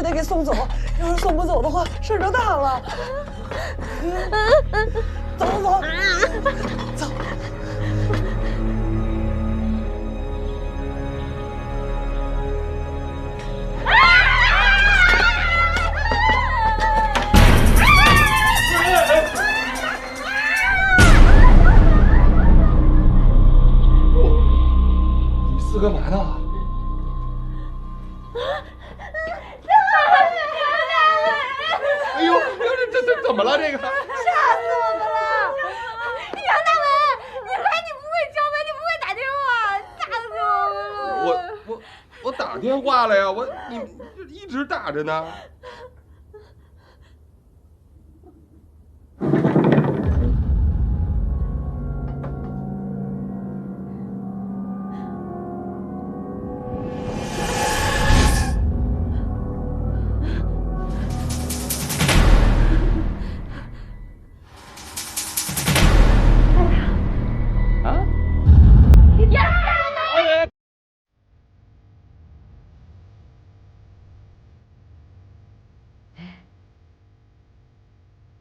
得给送走，要是送不走的话，事儿就大了。走走走。你四干嘛呢？哎呦，这怎么了？这个吓死我们了！杨大文，你说你不会敲门，你不会打电话，吓死我们了！我打电话了呀，你一直打着呢。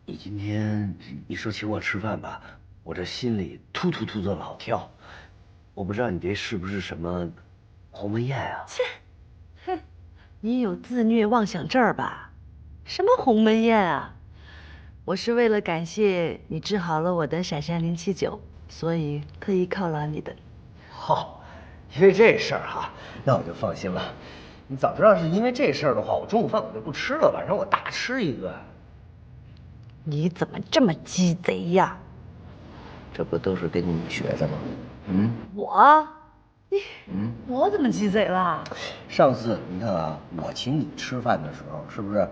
你今天一说请我吃饭吧，我这心里突突突的老跳。我不知道你这是不是什么鸿门宴啊？切，哼，你有自虐妄想症吧？什么鸿门宴啊？我是为了感谢你治好了我的闪闪079，所以特意犒劳你的。好，因为这事儿哈，那我就放心了。你早知道是因为这事儿的话，我中午饭我就不吃了，晚上我大吃一顿。你怎么这么鸡贼呀？这不都是跟你学的吗？我怎么鸡贼了？上次你看啊，我请你吃饭的时候，是不是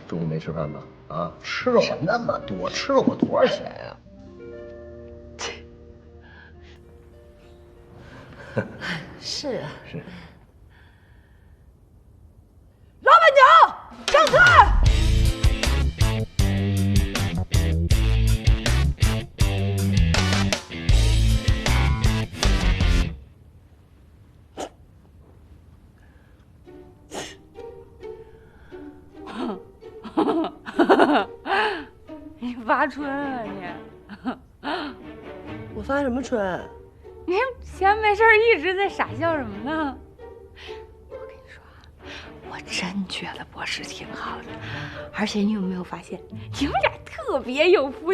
中午没吃饭吧？啊，吃了我那么多，吃了我多少钱呀？是啊，是。老板娘，上菜。你发春了你？我发什么春？你闲没事一直在傻笑什么呢？我跟你说啊，我真觉得博士挺好的，而且你有没有发现，你们俩特别有福气？